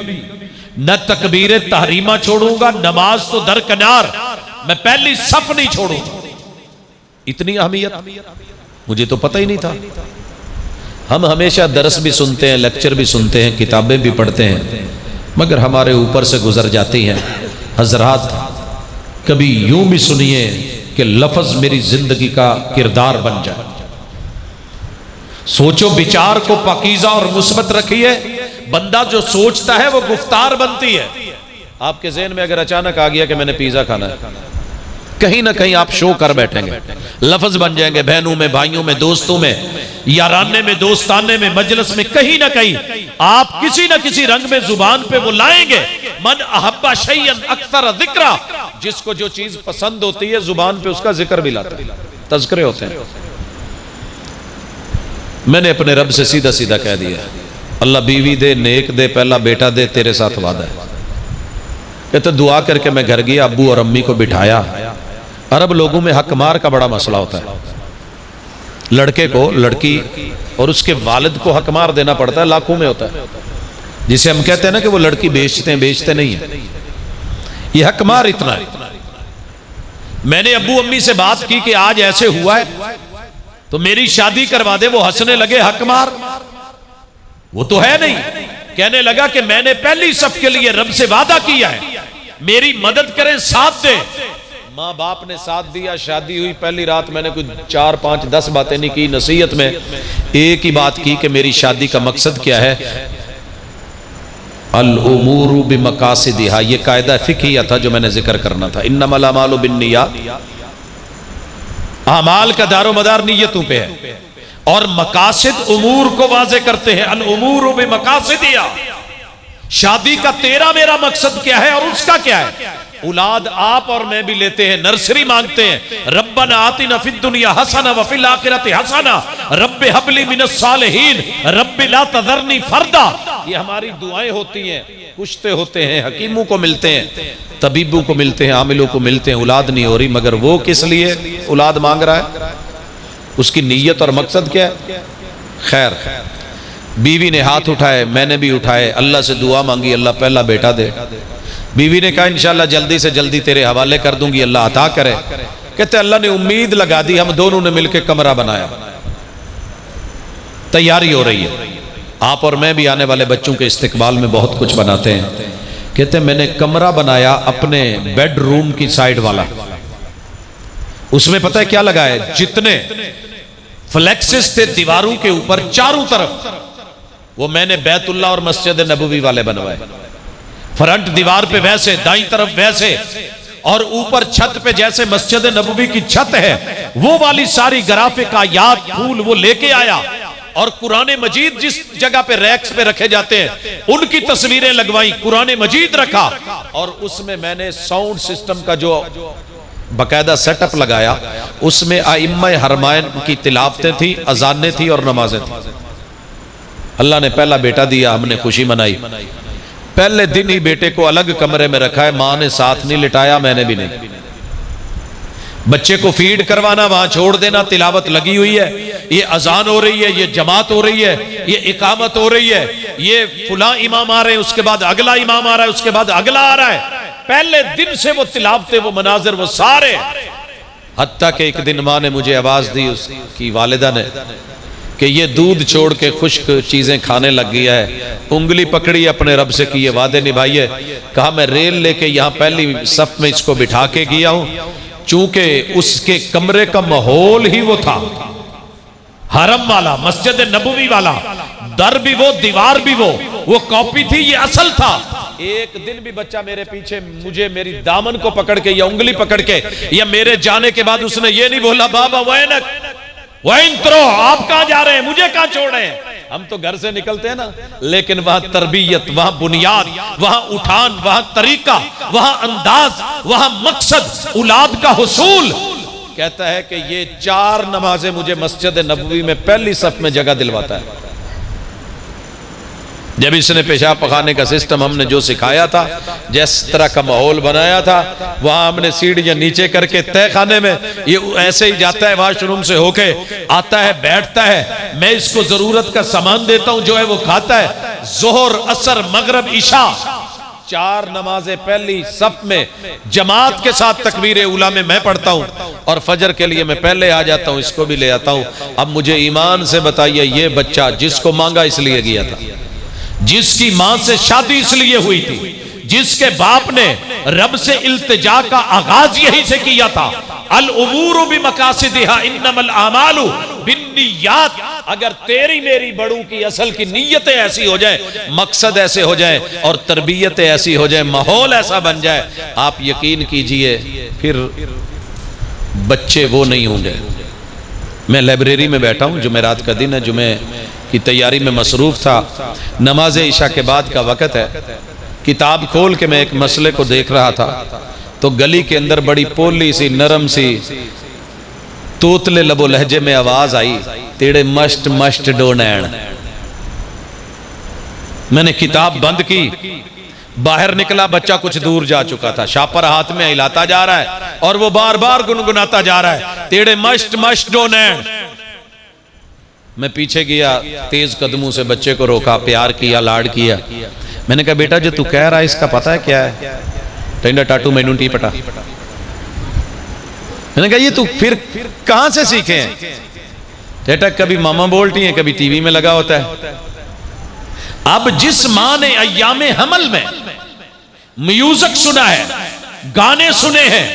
نہ تکبیر تحریمہ چھوڑوں گا, نماز تو درکنار, میں پہلی صف نہیں چھوڑوں گا. اتنی اہمیت مجھے تو پتہ ہی نہیں تھا. ہم ہمیشہ درس بھی سنتے ہیں, لیکچر بھی سنتے ہیں, کتابیں بھی پڑھتے ہیں, مگر ہمارے اوپر سے گزر جاتی ہیں. حضرات کبھی یوں بھی سنیے کہ لفظ میری زندگی کا کردار بن جائے. سوچو بچار کو پاکیزہ اور مثبت رکھیے, بندہ جو سوچتا ہے وہ گفتار بنتی ہے. آپ کے ذہن میں اگر اچانک آ گیا کہ میں نے پیزا کھانا ہے, کہیں نہ کہیں آپ شو کر بیٹھیں گے, لفظ بن جائیں گے, بہنوں میں, بھائیوں میں, دوستوں میں, یارانے میں, دوستانے میں, مجلس میں, کہیں نہ کہیں آپ کسی نہ کسی رنگ میں زبان پہ وہ لائیں گے. من احب شیئا اکثر ذکرہ, جس کو جو چیز پسند ہوتی ہے زبان پہ اس کا ذکر بھی لاتا ہے, تذکرے ہوتے ہیں. میں نے اپنے رب سے سیدھا سیدھا کہہ دیا, اللہ بیوی دے, نیک دے, پہلا بیٹا دے, تیرے ساتھ وعدہ ہے. کہتے دعا کر کے میں گھر گیا, ابو اور امی کو بٹھایا. عرب لوگوں میں حق مار کا بڑا مسئلہ ہوتا ہے, لڑکے کو, لڑکی اور اس کے والد کو حق مار دینا پڑتا ہے, لاکھوں میں ہوتا ہے, جسے ہم کہتے ہیں نا کہ وہ لڑکی بیچتے ہیں, بیچتے نہیں ہیں, یہ حق مار اتنا ہے. میں نے ابو امی سے بات کی کہ آج ایسے ہوا ہے تو میری شادی کروا دے. وہ ہنسنے لگے, حق مار وہ تو ہے نہیں. کہنے لگا کہ میں نے پہلی صف کے لیے رب سے وعدہ کیا ہے, میری مدد کریں, ساتھ دے. ماں باپ نے ساتھ دیا, شادی ہوئی. پہلی رات میں نے کوئی 4 5 10 باتیں نہیں کی, نصیحت میں ایک ہی بات کی کہ میری شادی کا مقصد کیا ہے. الامور بمقاصدها, یہ قاعدہ فقہیہ تھا جو میں نے ذکر کرنا تھا. انما الاعمال بالنیات, اعمال کا دار و مدار نیتوں پہ ہے, اور مقاصد امور کو واضح کرتے ہیں. الامور بمقاصدها, شادی کا تیرا میرا مقصد کیا ہے اور اس کا کیا ہے. اولاد آپ اور میں بھی لیتے ہیں, نرسری مانگتے ہیں, ربنا آتنا فی الدنیا حسنہ وفی الآخرۃ حسنہ رب ہب لی من الصالحین رب لا تذرنی فردا. یہ ہماری دعائیں ہوتی ہیں. پوچھتے ہوتے ہیں, حکیموں کو ملتے ہیں, طبیبوں کو ملتے ہیں, عاملوں کو ملتے ہیں, اولاد نہیں ہو رہی. مگر وہ کس لیے اولاد مانگ رہا ہے؟ اس کی نیت اور مقصد کیا ہے؟ خیر. بیوی نے ہاتھ اٹھائے، میں نے بھی اٹھائے، اللہ سے دعا مانگی اللہ پہلا بیٹا دے. بیوی نے کہا انشاءاللہ جلدی سے جلدی تیرے حوالے کر دوں گی، اللہ عطا کرے. کہتے اللہ نے امید لگا دی، ہم دونوں نے مل کے کمرہ بنایا، تیاری ہو رہی ہے. آپ اور میں بھی آنے والے بچوں کے استقبال میں بہت کچھ بناتے ہیں. کہتے میں نے کمرہ بنایا اپنے بیڈ روم کی سائیڈ والا. اس میں پتہ ہے کیا لگا ہے؟ جتنے فلیکسز تھے دیواروں کے اوپر چاروں طرف، وہ میں نے بیت اللہ اور مسجد نبوی والے بنوائے. فرنٹ دیوار پہ ویسے، دائیں طرف ویسے، اور اوپر چھت پہ جیسے مسجد نبوی کی چھت ہے وہ والی ساری گرافک آیات پھول وہ لے کے آیا. اور قرآن مجید جس جگہ پہ ریکس پہ رکھے جاتے ہیں ان کی تصویریں لگوائیں، قرآن مجید رکھا. اور اس میں میں نے ساؤنڈ سسٹم کا جو باقاعدہ سیٹ اپ لگایا، اس میں ائمہ حرمین کی تلاوتیں تھیں، اذانیں تھیں اور نمازیں تھیں. اللہ نے پہلا بیٹا دیا، ہم نے خوشی منائی. پہلے دن ہی بیٹے کو الگ کمرے میں رکھا ہے، ماں نے ساتھ نہیں لٹایا، میں نے بھی نہیں. بچے کو فیڈ کروانا وہاں چھوڑ دینا، تلاوت لگی ہوئی ہے، یہ اذان ہو رہی ہے، یہ جماعت ہو رہی ہے، یہ اقامت ہو رہی ہے، یہ فلاں امام آ رہے ہیں، اس کے بعد اگلا امام آ رہا ہے، اس کے بعد اگلا آ رہا ہے. پہلے دن سے وہ تلاوتیں، وہ مناظر، وہ سارے. حتیٰ کہ ایک دن ماں نے مجھے آواز دی، اس کی والدہ نے، کہ یہ دودھ چھوڑ کے خشک چیزیں کھانے لگ گیا ہے. انگلی پکڑی اپنے رب سے کی یہ وعدے نبھائیے. کہا میں ریل لے کے یہاں پہلی صف میں اس کو بٹھا کے گیا ہوں، چونکہ اس کے کمرے کا ماحول ہی وہ تھا، حرم والا، مسجد نبوی والا، در بھی وہ، دیوار بھی وہ کاپی تھی، یہ اصل تھا. ایک دن بھی بچہ میرے پیچھے مجھے میری دامن کو پکڑ کے یا انگلی پکڑ کے یا میرے جانے کے بعد اس نے یہ نہیں بولا بابا وینک وین ترو، آپ کہاں جا رہے ہیں، مجھے کہاں چھوڑ رہے ہیں. ہم تو گھر سے نکلتے ہیں نا، لیکن وہاں تربیت، وہاں بنیاد، وہاں اٹھان، وہاں طریقہ، وہاں انداز، وہاں مقصد، اولاد کا حصول. کہتا ہے کہ یہ 4 نمازیں مجھے مسجد نبوی میں پہلی صف میں جگہ دلواتا ہے. جب اس نے پیشاب پخانے کا سسٹم ہم نے جو سکھایا تھا، جس طرح کا ماحول بنایا تھا، وہاں ہم نے سیڑھیاں نیچے کر کے تہ خانے میں، یہ ایسے ہی جاتا ہے واش روم سے ہو کے آتا ہے، بیٹھتا ہے، میں اس کو ضرورت کا سامان دیتا ہوں، جو ہے وہ کھاتا ہے. ظہر، عصر، مغرب، عشاء، 4 نمازیں پہلی صف میں جماعت کے ساتھ تکبیر اولیٰ میں پڑھتا ہوں، اور فجر کے لیے میں پہلے آ جاتا ہوں، اس کو بھی لے آتا ہوں. اب مجھے ایمان سے بتائیے، یہ بچہ جس کو مانگا اس لیے گیا تھا، جس کی ماں سے شادی اس لیے ہوئی تھی، جس کے باپ نے رب سے التجا کا آغاز یہی سے کیا تھا، الامور بمقاصدہا انما الاعمال بالنیات. اگر تیری میری بڑوں کی اصل کی نیتیں ایسی ہو جائیں، مقصد ایسے ہو جائیں، اور تربیتیں ایسی ہو جائیں، ماحول ایسا بن جائے، آپ یقین کیجئے پھر بچے وہ نہیں ہوں گے. میں لائبریری میں بیٹھا ہوں، جمعرات کا دن ہے، جمعہ کی تیاری میں مصروف تھا، نماز عشاء کے بعد کا وقت ہے. کتاب کھول کے میں ایک مسئلے کو دیکھ رہا تھا، تو گلی کے اندر بڑی پولی سی نرم سی توتلے لب و لہجے میں آواز آئی، تیڑے مشت مشت ڈونین. میں نے کتاب بند کی، باہر نکلا، بچہ کچھ دور جا چکا تھا، شاپر ہاتھ میں ہلاتا جا رہا ہے اور وہ بار بار گنگناتا جا رہا ہے، تیڑے مشت مشت ڈونین. میں پیچھے گیا، تیز قدموں سے بچے کو روکا، پیار کیا، لاڈ کیا. میں نے کہا بیٹا جو تو کہہ رہا ہے اس کا پتہ ہے کیا ہے؟ ٹینڈا ٹاٹو میں نونٹی پٹا. میں نے کہا یہ تو پھر کہاں سے سیکھے ہیں؟ بیٹا کبھی ماما بولتی ہیں، کبھی ٹی وی میں لگا ہوتا ہے. اب جس ماں نے ایام حمل میں میوزک سنا ہے، گانے سنے ہیں،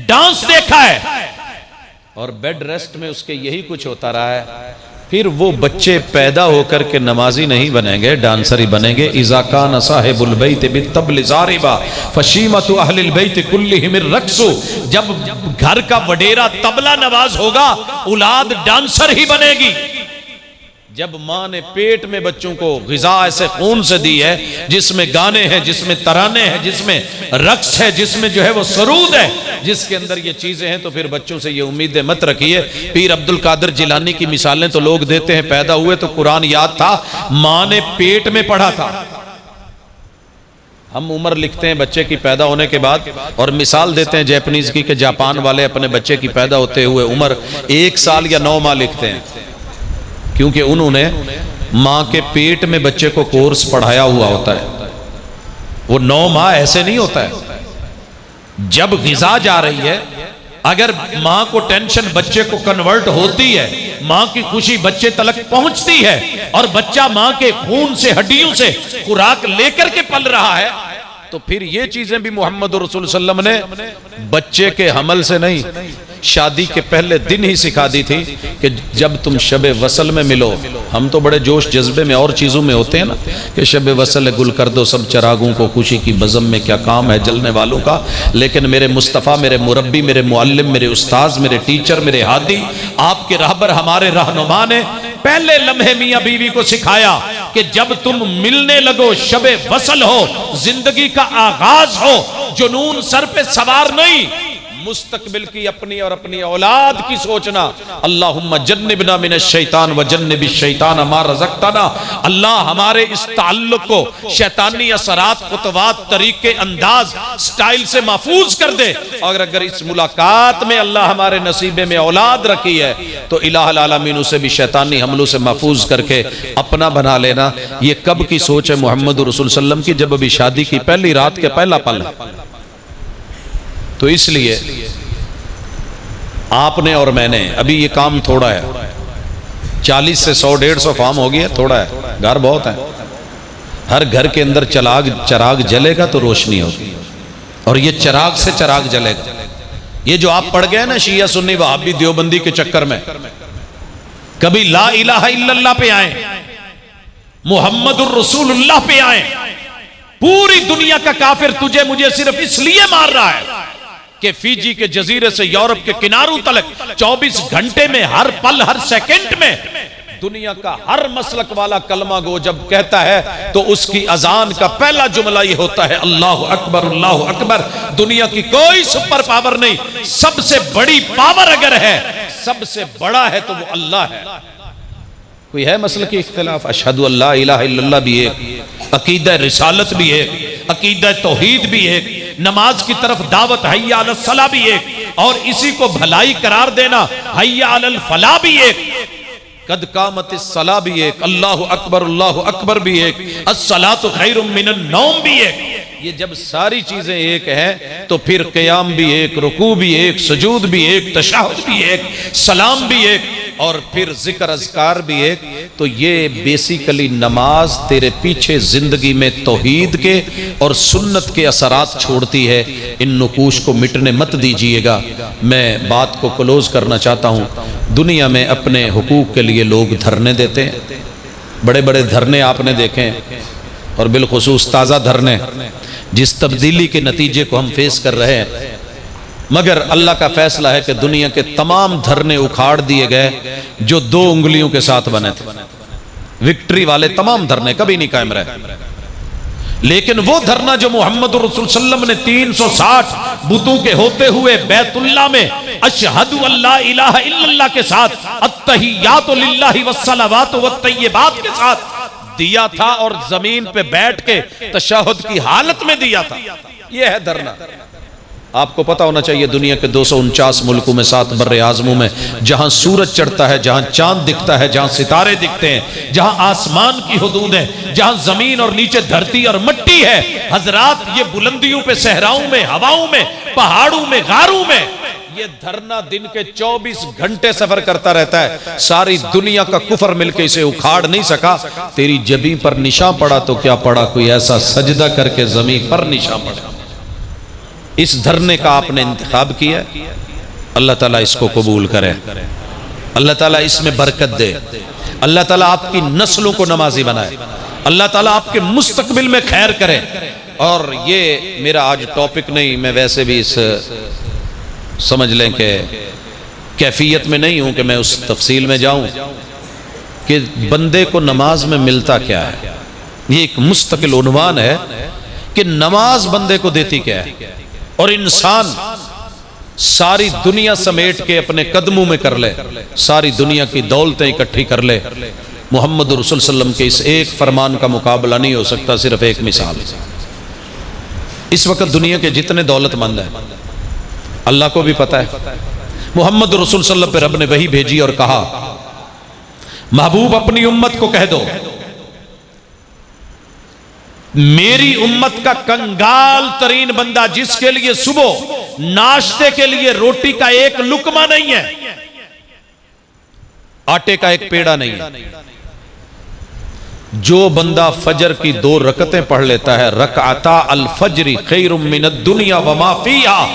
ڈانس دیکھا ہے، اور بیڈ ریسٹ میں اس کے یہی کچھ ہوتا رہا ہے، پھر وہ بچے پیدا ہو کر کے نمازی نہیں بنیں گے، ڈانسر ہی بنیں گے. اذا کان صاحب البیت بالطبل ضاربا فشیمۃ اہل البیت کلہم الرقص. جب گھر کا وڈیرا طبلہ نواز ہوگا، اولاد ڈانسر ہی بنے گی. جب ماں نے پیٹ میں بچوں کو غذا ایسے خون سے دی ہے جس میں گانے ہیں، جس میں ترانے ہیں، جس میں رقص ہے، جس میں جو ہے وہ سرود ہے، جس کے اندر یہ چیزیں ہیں، تو پھر بچوں سے یہ امیدیں مت رکھیے. پیر عبد القادر جیلانی کی مثالیں تو لوگ دیتے ہیں، پیدا ہوئے تو قرآن یاد تھا، ماں نے پیٹ میں پڑھا تھا. ہم عمر لکھتے ہیں بچے کی پیدا ہونے کے بعد، اور مثال دیتے ہیں جیپنیز کی کہ جاپان والے اپنے بچے کی پیدا ہوتے ہوئے عمر 1 سال یا 9 ماہ لکھتے ہیں، کیونکہ انہوں نے ماں کے پیٹ میں بچے کو کورس پڑھایا ہوا ہوتا ہے۔ وہ 9 ماہ ایسے نہیں ہوتا ہے، جب غذا جا رہی ہے اگر ماں کو ٹینشن بچے کو کنورٹ ہوتی ہے، ماں کی خوشی بچے تلک پہنچتی ہے، اور بچہ ماں کے خون سے ہڈیوں سے خوراک لے کر کے پل رہا ہے، تو پھر یہ چیزیں بھی محمد رسول صلی اللہ علیہ وسلم نے بچے کے حمل سے نہیں، شادی کے پہلے دن ہی سکھا دی تھی کہ جب تم شب وصل میں ملو، ہم تو بڑے جوش جذبے میں اور چیزوں میں ہوتے ہیں نا کہ شب وصل گل کر دو سب چراغوں کو، خوشی کی بزم میں کیا کام ہے جلنے والوں کا، لیکن میرے مصطفیٰ، میرے مربی، میرے معلم، میرے استاذ، میرے ٹیچر، میرے ہادی، آپ کے رہبر، ہمارے رہنما نے پہلے لمحے میاں بیوی کو سکھایا کہ جب تم ملنے لگو شب وصل ہو، زندگی کا آغاز ہو، جنون سر پہ سوار نہیں، مستقبل کی اپنی اور اپنی اولاد کی سوچنا۔ اللہم جنبنا من الشیطان وجنب الشیطان ما رزقتنا، اللہ ہمارے اس تعلق کو شیطانی اثرات، خطوات، طریقے، انداز، سٹائل سے محفوظ کر دے، اور اگر اس ملاقات میں اللہ ہمارے نصیبے میں اولاد رکھی ہے تو الہ العالمین اسے بھی شیطانی حملوں سے محفوظ کر کے اپنا بنا لینا۔ یہ کب کی سوچ ہے محمد رسول صلی اللہ علیہ وسلم کی؟ جب ابھی شادی کی پہلی رات کے پہلا پل ہے۔ تو اس لیے آپ نے اور میں نے، ابھی یہ کام تھوڑا ہے، 40 سے 100-150 فارم ہو گیا، تھوڑا ہے، گھر بہت ہے، ہر گھر کے اندر چراغ جلے گا تو روشنی ہوگی، اور یہ چراغ سے چراغ جلے گا۔ یہ جو آپ پڑھ گئے نا شیعہ سنی وہابی دیوبندی کے چکر میں، کبھی لا الہ الا اللہ پہ آئیں، محمد الرسول اللہ پہ آئیں، پوری دنیا کا کافر تجھے مجھے صرف اس لیے مار رہا ہے کہ فیجی کے جزیرے سے یورپ کے کناروں تلک 24 گھنٹے میں، ہر پل، ہر سیکنڈ میں دنیا کا ہر مسلک والا کلمہ گو جب کہتا ہے تو اس کی اذان کا پہلا جملہ یہ ہوتا ہے اللہ اکبر، اللہ اکبر۔ دنیا کی کوئی سپر پاور نہیں، سب سے بڑی پاور اگر ہے، سب سے بڑا ہے تو وہ اللہ ہے۔ کوئی ہے مسلکی اختلاف؟ اشہدو اللہ الہ الا اللہ بھی ایک، عقیدہ رسالت بھی ایک، عقیدہ توحید بھی ایک، نماز کی طرف دعوت حی علی الصلاۃ بھی ایک، اور اسی کو بھلائی قرار دینا حی علی الفلاح بھی ایک، قد قامت الصلاۃ بھی ایک، اللہ اکبر بھی ایک، الصلاۃ خیر من النوم بھی ایک۔ یہ جب ساری چیزیں ایک ہیں تو پھر قیام بھی ایک، رکوع بھی ایک، سجود بھی ایک، تشہد بھی ایک، سلام بھی ایک، اور پھر ذکر اذکار بھی ایک۔ تو یہ بیسیکلی نماز تیرے پیچھے زندگی میں توحید کے اور سنت کے اثرات چھوڑتی ہے۔ ان نقوش کو مٹنے مت دیجئے گا۔ میں بات کو کلوز کرنا چاہتا ہوں۔ دنیا میں اپنے حقوق کے لیے لوگ دھرنے دیتے ہیں، بڑے بڑے دھرنے آپ نے دیکھے ہیں، اور بالخصوص تازہ دھرنے جس تبدیلی کے نتیجے کو ہم فیس کر رہے ہیں، مگر اللہ کا فیصلہ ہے کہ دنیا کے تمام دھرنے اکھاڑ دیے گئے جو 2 انگلیوں کے ساتھ بنے تھے۔ وکٹری والے تمام دھرنے کبھی نہیں قائم رہے، لیکن وہ دھرنا جو محمد رسول صلی اللہ علیہ وسلم نے 360 بتوں کے ہوتے ہوئے بیت اللہ میں اشہد اللہ الہ الا اللہ کے ساتھ التحیات للہ والصلوات والطیبات کے ساتھ دیا تھا، اور زمین پہ بیٹھ کے تشہد کی حالت میں دیا تھا، یہ ہے دھرنا۔ آپ کو پتا ہونا چاہیے دنیا کے 249 ملکوں میں 7 بر اعظموں میں جہاں سورج چڑھتا ہے، جہاں چاند دکھتا ہے، جہاں ستارے دکھتے ہیں، جہاں آسمان کی حدود ہے، جہاں زمین اور نیچے دھرتی اور مٹی ہے، حضرات یہ بلندیوں پہ، صحراؤں میں، ہواؤں میں، پہاڑوں میں، غاروں میں یہ دھرنا دن کے 24 گھنٹے سفر کرتا رہتا ہے۔ ساری دنیا کا کفر مل کے اسے اکھاڑ نہیں سکا۔ تیری جبیں پر نشان پڑا تو کیا پڑا، کوئی ایسا سجدہ کر کے زمین پر نشان پڑا۔ اس دھرنے کا آپ نے انتخاب کیا، اللہ تعالیٰ اس کو قبول کرے، اللہ تعالیٰ اس میں برکت دے، اللہ تعالیٰ آپ کی نسلوں کو نمازی بنائے، اللہ تعالیٰ آپ کے مستقبل میں خیر کرے۔ اور یہ میرا آج ٹاپک نہیں، میں ویسے بھی اس سمجھ لیں کہ کیفیت میں نہیں ہوں کہ میں اس تفصیل میں جاؤں کہ بندے کو نماز میں ملتا کیا ہے۔ یہ ایک مستقل عنوان ہے کہ نماز بندے کو دیتی کیا ہے، اور انسان ساری دنیا سمیٹ کے اپنے قدموں میں کر لے، ساری دنیا کی دولتیں اکٹھی کر لے، محمد رسول صلی اللہ علیہ وسلم کے اس ایک فرمان کا مقابلہ نہیں ہو سکتا۔ صرف ایک مثال، اس وقت دنیا کے جتنے دولت مند ہیں اللہ کو بھی پتہ ہے، محمد رسول صلی اللہ علیہ وسلم پہ رب نے وحی بھیجی اور کہا محبوب اپنی امت کو کہہ دو میری امت کا کنگال ترین بندہ جس کے لیے صبح ناشتے کے لیے روٹی کا ایک لقمہ نہیں ہے، آٹے کا ایک پیڑا نہیں ہے، جو بندہ فجر کی 2 رکعتیں پڑھ لیتا ہے، رکعتا الفجر خیر من الدنیا وما فیہا،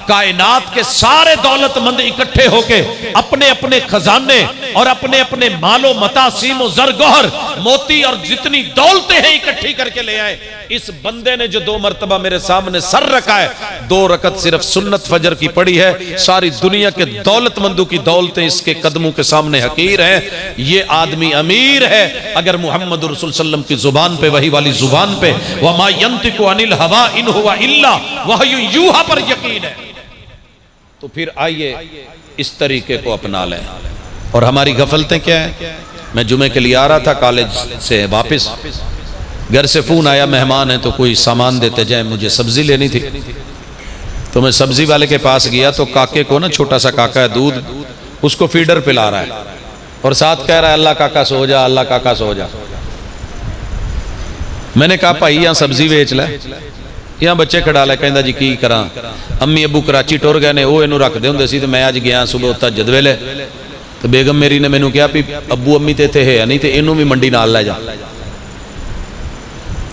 کائنات کے سارے دولت مند اکٹھے ہو کے اپنے اپنے خزانے اور اپنے اپنے مال و متاع سیم و زر گوہر موتی اور جتنی دولتیں ہیں اکٹھی کر کے لے آئے، اس بندے نے جو 2 مرتبہ میرے سامنے سر رکھا ہے، 2 رکعت صرف سنت فجر کی پڑھی ہے، ساری دنیا کے دولت مندوں کی دولتیں اس کے قدموں کے سامنے حقیر ہیں، یہ آدمی امیر ہے اگر محمد رسول صلی اللہ علیہ وسلم کی زبان پہ وحی والی زبان پہ وما ينطق عن الهوى ان هو الا وحی یوحى پر یقین ہے، تو پھر آئیے اس طریقے کو اپنا لیں۔ اور ہماری غفلتیں کیا ہیں؟ میں جمعے کے لیے آ رہا تھا کالج سے واپس، گھر سے فون آیا مہمان ہیں تو کوئی سامان دیتے جائیں، مجھے سبزی لینی تھی، تو میں سبزی والے کے پاس گیا تو کاکے کو نا چھوٹا سا کاکا ہے دودھ، اس کو فیڈر پلا رہا ہے اور ساتھ کہہ رہا ہے اللہ کاکا سو جا، اللہ کاکا سو جا۔ میں نے کہا بھائی یہاں سبزی بیچ لے، یہاں بچے کھڑا لے، کہندا جی کی کراں، امی ابو کراچی ٹور گئے نے، وہ اینو رکھ دے ہوندے سی تے میں اج گیا صبح تہجد ویلے تے بیگم میری نے مینوں کہا بھی ابو امی تے تھے ہے نہیں تے اینو بھی منڈی نال لے جا،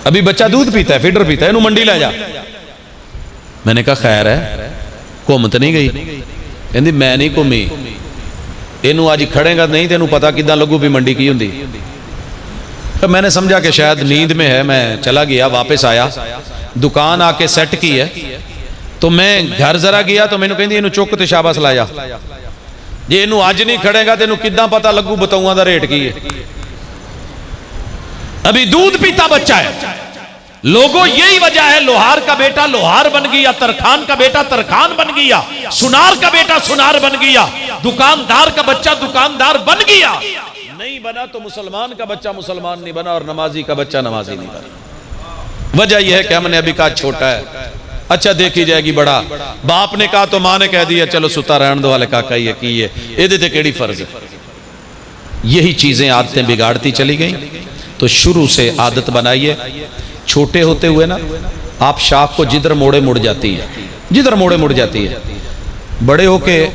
ابھی بچہ دودھ پیتا ہے فیڈر پیتا ہے، اینو منڈی لے جا۔ میں نے کہا خیر ہے گھوم تے نہیں گئی؟ کہندی میں نہیں گھومی، اینو اج کھڑے گا نہیں تے اینو پتہ کداں لگو بھی منڈی کی ہوندی۔ میں نے سمجھا کہ شاید نیند میں ہے، میں چلا گیا، واپس آیا، دکان آ کے سیٹ کی ہے، تو میں گھر ذرا گیا تو میں نے کہندی اینو چک تے شاباش لا جا، جی اینو اج نہیں کھڑے گا تے اینو کداں پتہ لگو بتاؤں دا ریٹ کی ہے، ابھی دودھ پیتا بچہ ہے۔ لوگوں یہی وجہ ہے لوہار کا بیٹا لوہار بن گیا، ترخان کا بیٹا ترخان بن گیا، سنار کا بیٹا سنار بن گیا، دکاندار کا بچہ دکاندار بن گیا، نہیں بنا تو مسلمان کا بچہ مسلمان نہیں بنا اور نمازی کا بچہ نمازی نہیں بنا۔ وجہ یہ ہے کہ ہم نے ابھی کہا چھوٹا ہے، اچھا دیکھی جائے گی بڑا، باپ نے کہا تو ماں نے کہہ دیا چلو ستا رہن دو والے کہا یہ کی ہے، اے دیتے کیڑی فرض ہے۔ یہی چیزیں عادتیں بگاڑتی چلی گئیں، تو شروع سے عادت بنائیے، چھوٹے ہوتے ہوئے نا آپ شاخ کو جدھر موڑے مڑ جاتی ہے، جدھر موڑے مڑ جاتی ہے، بڑے ہو کے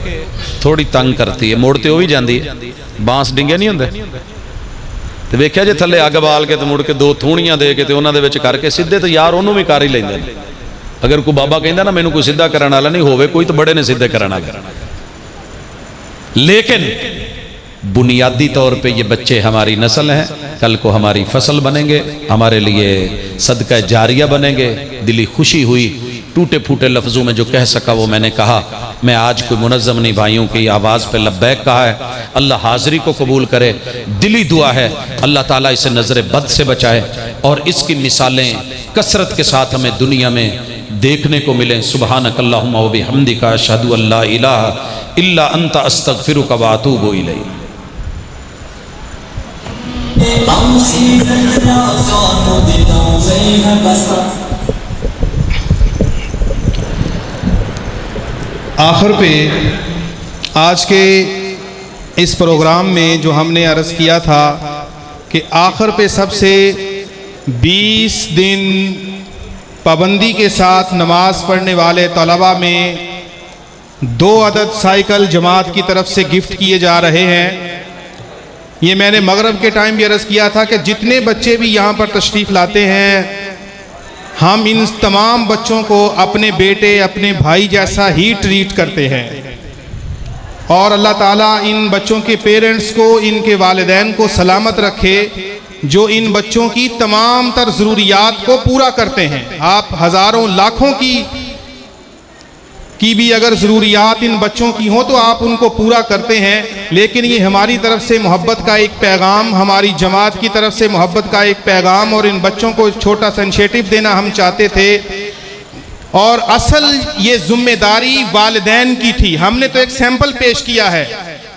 تھوڑی تنگ کرتی ہے، موڑتے ہوئی جاندی ہے، بانس ڈنگے نہیں ہوندے تو ویکھیا جے تھلے اگ بال کے تو مڑ کے 2 تھونیاں دے کے تے انہاں دے وچ کر کے سیدھے تو یار انہوں بھی کر ہی لیندے نے۔ اگر کوئی بابا کہندا نا مینوں کوئی سیدھا کرن والا نہیں ہوے کوئی تو بڑے نے سیدھے کرن والا، لیکن بنیادی طور پہ یہ بچے ہماری نسل ہیں، کل کو ہماری فصل بنیں گے، ہمارے لیے صدقہ جاریہ بنیں گے۔ دلی خوشی ہوئی، ٹوٹے پھوٹے لفظوں میں جو کہہ سکا وہ میں نے کہا۔ میں آج کوئی منظم نہیں بھائیوں کی آواز پہ لبیک کہا ہے، اللہ حاضری کو قبول کرے، دلی دعا ہے اللہ تعالیٰ اسے نظر بد سے بچائے اور اس کی مثالیں کثرت کے ساتھ ہمیں دنیا میں دیکھنے کو ملیں۔ سبحانک اللہم و بحمدک اشہدو ان لا الہ الا انت استغفرک و اتوب الیک۔
آخر پہ آج کے اس پروگرام میں جو ہم نے عرض کیا تھا کہ آخر پہ سب سے 20 دن پابندی کے ساتھ نماز پڑھنے والے طلباء میں 2 عدد سائیکل جماعت کی طرف سے گفٹ کیے جا رہے ہیں۔ یہ میں نے مغرب کے ٹائم بھی عرض کیا تھا کہ جتنے بچے بھی یہاں پر تشریف لاتے ہیں ہم ان تمام بچوں کو اپنے بیٹے اپنے بھائی جیسا ہی ٹریٹ کرتے ہیں، اور اللہ تعالیٰ ان بچوں کے پیرنٹس کو ان کے والدین کو سلامت رکھے جو ان بچوں کی تمام تر ضروریات کو پورا کرتے ہیں۔ آپ ہزاروں لاکھوں کی بھی اگر ضروریات ان بچوں کی ہوں تو آپ ان کو پورا کرتے ہیں، لیکن یہ ہماری طرف سے محبت کا ایک پیغام، ہماری جماعت کی طرف سے محبت کا ایک پیغام، اور ان بچوں کو چھوٹا سا انشیٹو دینا ہم چاہتے تھے، اور اصل یہ ذمہ داری والدین کی تھی۔ ہم نے تو ایک سیمپل پیش کیا ہے،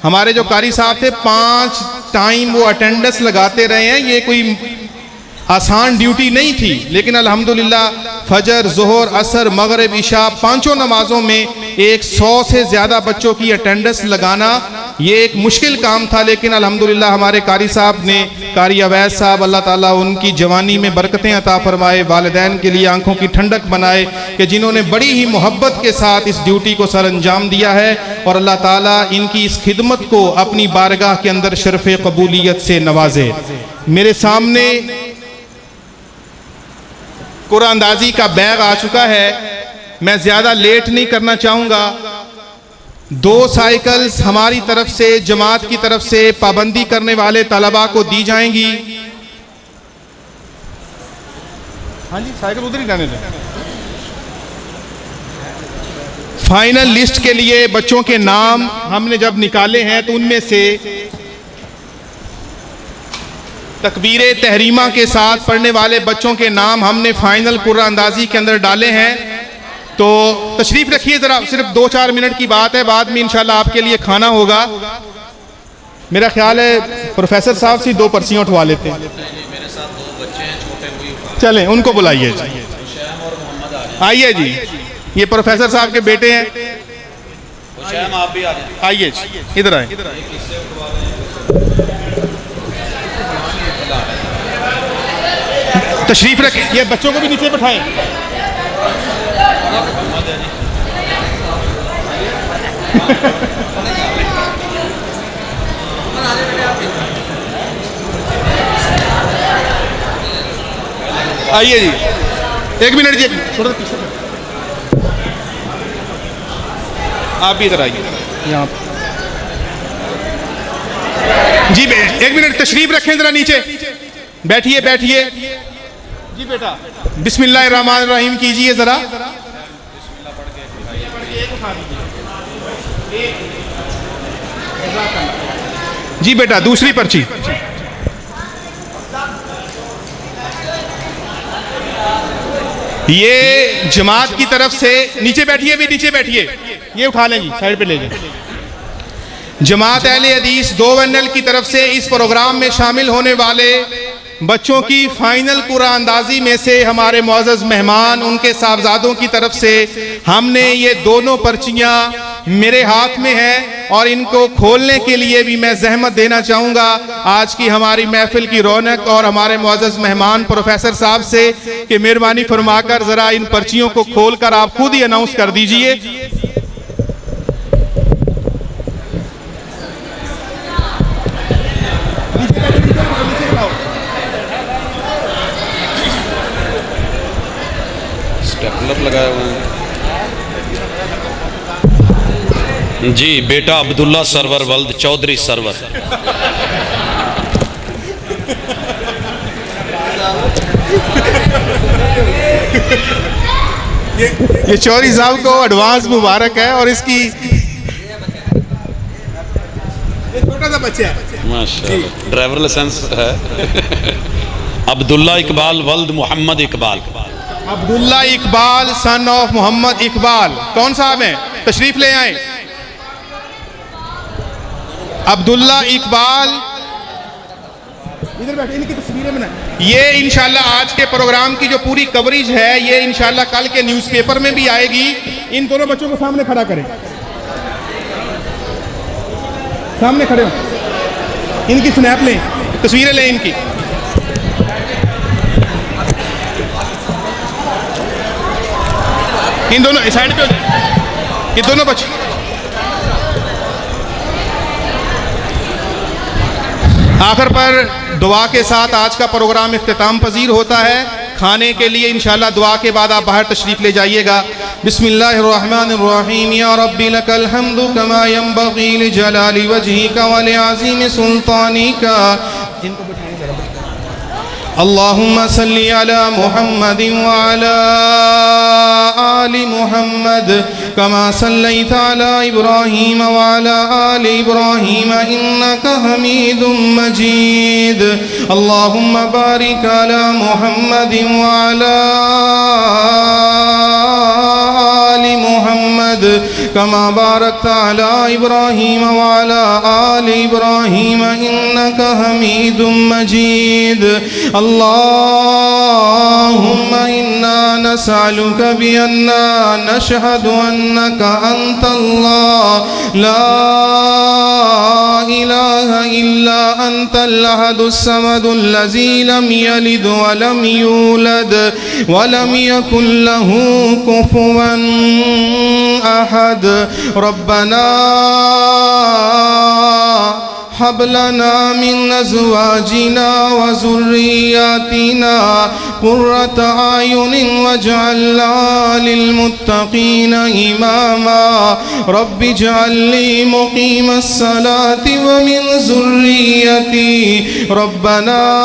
ہمارے جو قاری صاحب تھے 5 ٹائم وہ اٹینڈنس لگاتے رہے ہیں، یہ کوئی آسان ڈیوٹی نہیں تھی، لیکن الحمدللہ فجر، ظہر، عصر، مغرب، عشاء پانچوں نمازوں میں 100 سے زیادہ بچوں کی اٹینڈنس لگانا یہ ایک مشکل کام تھا، لیکن الحمدللہ ہمارے قاری صاحب نے، قاری عویس صاحب، اللہ تعالیٰ ان کی جوانی میں برکتیں عطا فرمائے، والدین کے لیے آنکھوں کی ٹھنڈک بنائے، کہ جنہوں نے بڑی ہی محبت کے ساتھ اس ڈیوٹی کو سر انجام دیا ہے، اور اللہ تعالیٰ ان کی اس خدمت کو اپنی بارگاہ کے اندر شرف قبولیت سے نوازے۔ میرے سامنے قرآن اندازی کا بیگ آ چکا ہے، میں زیادہ لیٹ نہیں کرنا چاہوں گا۔ 2 سائیکلز ہماری طرف سے، جماعت کی طرف سے پابندی کرنے والے طلباء کو دی جائیں گی۔ ہاں جی، سائیکل ادھر ہی جانے دیں۔ فائنل لسٹ کے لیے بچوں کے نام ہم نے جب نکالے ہیں تو ان میں سے تکبیر تحریمہ کے ساتھ پڑھنے والے بچوں کے نام ہم نے فائنل قرآن اندازی کے اندر ڈالے ہیں۔ تو تشریف رکھیے ذرا، صرف 2-4 منٹ کی بات ہے، بعد میں انشاءاللہ آپ کے لیے کھانا ہوگا۔ میرا خیال ہے پروفیسر صاحب سے 2 پرچیاں اٹھوا لیتے ہیں۔
میرے ساتھ 2 بچے ہیں چھوٹے، ہوئی
چلیں ان کو بلائیے جی، آئیے جی، یہ پروفیسر صاحب کے بیٹے ہیں،
آپ بھی آ جائیں۔
آئیے جی، ادھر آئیں۔ تشریف رکھیں، یہ بچوں کو بھی نیچے بٹھائیں۔ آئیے جی، 1 منٹ جی، تھوڑا پیچھے آپ بھی ادھر آئیے یہاں جی، 1 منٹ تشریف رکھیں ذرا نیچے، بیٹھیے بیٹھیے جی بیٹا، بسم اللہ الرحمن الرحیم کیجئے ذرا۔ جی بیٹا، دوسری پرچی۔ یہ جماعت کی طرف سے، نیچے بیٹھیے بھی، نیچے بیٹھیے، یہ اٹھا لیں جی، سائیڈ پہ لے جائیں۔ جماعت اہل حدیث 2NL کی طرف سے اس پروگرام میں شامل ہونے والے بچوں کی فائنل قرآن اندازی میں سے ہمارے معزز مہمان، ان کے صاحبزادوں کی طرف سے ہم نے یہ دونوں پرچیاں میرے ہاتھ میں ہیں، اور ان کو کھولنے کے لیے بھی میں زحمت دینا چاہوں گا آج کی ہماری محفل کی رونق اور ہمارے معزز مہمان پروفیسر صاحب سے کہ مہربانی فرما کر ذرا ان پرچیوں کو کھول کر آپ خود ہی اناؤنس کر دیجئے۔
لگایا ہوا جی، بیٹا عبداللہ سرور ولد چودھری سرور۔
یہ چودھری صاحب کو ایڈوانس مبارک ہے، اور اس کی چھوٹا سا بچہ ہے
ماشاءاللہ، ڈرائیور لائسنس ہے۔ عبداللہ اقبال ولد محمد اقبال۔
عبداللہ اقبال سن آف محمد اقبال، کون صاحب ہیں؟ تشریف لے آئیں۔ عبداللہ اقبال، ادھر بیٹھے، ان کی تصویریں بنائیں۔ یہ انشاءاللہ آج کے پروگرام کی جو پوری کوریج ہے، یہ انشاءاللہ کل کے نیوز پیپر میں بھی آئے گی۔ ان دونوں بچوں کو سامنے کھڑا کریں، سامنے کھڑے ہو، ان کی سنیپ لیں، تصویریں لیں ان کی۔ ان دونوں سائڈ پہ، یہ دونوں بچے۔ آخر پر دعا کے ساتھ آج کا پروگرام اختتام پذیر ہوتا ہے۔ کھانے کے لیے انشاءاللہ دعا کے بعد آپ باہر تشریف لے جائیے گا۔ بسم اللہ الرحمن الرحیم، یا ربی لک الحمد کما ینبغی لجلال وجہک ولعظیم سلطانک۔ اللہم صلی علی محمد وعلی آل محمد کما صلیت علی ابراہیم وعلی آل ابراہیم انک حمید مجید۔ اللہم بارک علی محمد وعلی آل محمد محمد كما باركت على إبراهيم وعلى آل إبراهيم إنك حميد مجيد اللهم إنا نسألك بأننا نشهد أنك أنت الله لا إله إلا أنت الأحد الصمد الذي لم يلد ولم يولد ولم يكن له كفوا أحد ربنا هب لنا من أزواجنا وذرياتنا قرة أعين واجعلنا للمتقين إماما رب اجعل لي مقيم الصلاة ومن ذريتي ربنا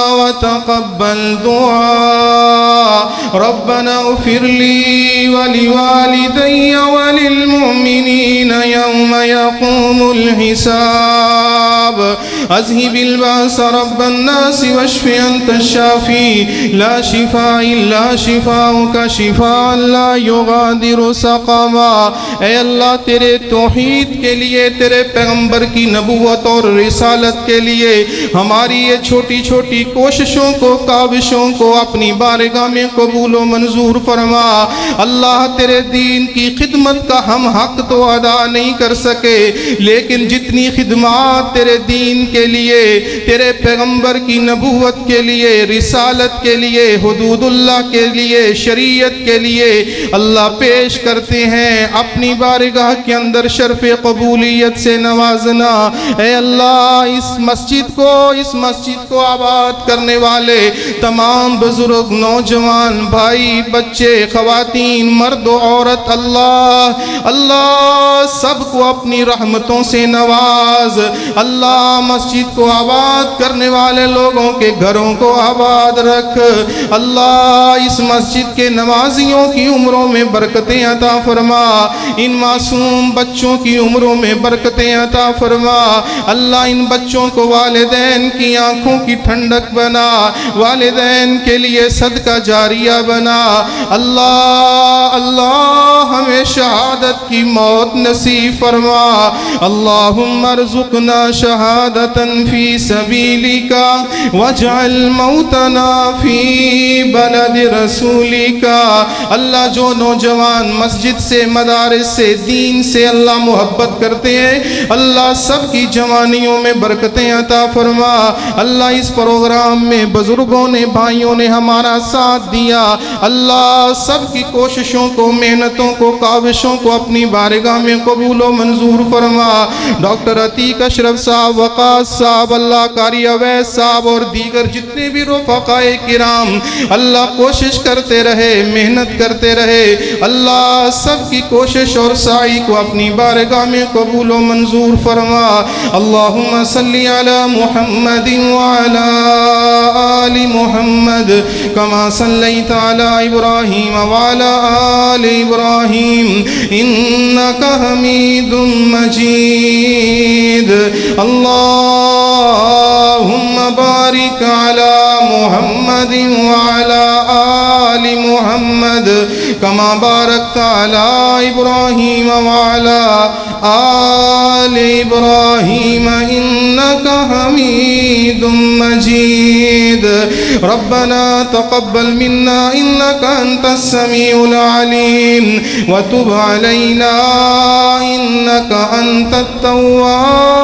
وتقبل دعاء ربنا اغفر لي ولوالدي وللمؤمنين يوم يقوم الحساب اذهب البأس رب الناس واشف أنت الشافي لا شفاء إلا شفاؤك شفاء لا يغادر سقما اے اللہ تیرے توحید کے لیے تیرے پیغمبر کی نبوت اور رسالت کے لیے ہماری یہ چھوٹی چھوٹی کوششوں کو کاوشوں کو اپنی بارگاہ میں قبول و منظور فرما اللہ تیرے دین کی خدمت کا ہم حق تو ادا نہیں کر سکے لیکن جتنی خدمات تیرے دین کے لیے تیرے پیغمبر کی نبوت کے لیے رسالت کے لیے حدود اللہ کے لیے شریعت کے لیے اللہ پیش کرتے ہیں اپنی بارگاہ کے اندر شرف قبولیت سے نوازنا اے اللہ اس مسجد کو آباد کرنے والے تمام بزرگ نوجوان بھائی بچے خواتین مرد و عورت اللہ سب کو اپنی رحمتوں سے نواز اللہ مسجد کو آباد کرنے والے لوگوں کے گھروں کو آباد رکھ اللہ اس مسجد کے نمازیوں کی عمروں میں برکتیں عطا فرما ان معصوم بچوں کی عمروں میں برکتیں عطا فرما اللہ ان بچوں کو والدین کی آنکھوں کی ٹھنڈک بنا والدین کے لیے صدقہ جاریہ بنا اللہ ہمیں شہادت کی موت نصیب فرما اللہم ارزقنا شہادتا فی سبیلک واجعل موتنا فی بلد رسولک اللہ جو نوجوان مسجد سے مدارس سے دین سے اللہ محبت کرتے ہیں اللہ سب کی جوانیوں میں برکتیں عطا فرما اللہ اس پروگرام میں بزرگوں نے بھائیوں نے ہمارا ساتھ دیا اللہ سب کی کوششوں کو محنتوں کو کاوشوں کو اپنی بارگاہ میں قبول و منظور فرما ڈاکٹر عتیق اشرف صاحب وقاص صاحب اللہ قاری اویس صاحب اور دیگر جتنے بھی رفقائے کرام اللہ کوشش کرتے رہے محنت کرتے رہے اللہ سب کی کوشش اور سعی کو اپنی بارگاہ میں قبول و منظور فرما اللہم صلی علی محمد وعلی آل محمد کما صلیت علی ابراہیم وعلی آل ابراہیم انکا حمید مجید اللہم بارک علی محمد وعلی آل محمد کما بارکت علی ابراہیم وعلی آل ابراہیم انکا حمید مجید ربنا تقبل منا انکا انت السمیع العلیم وتب علینا انکا انت التواب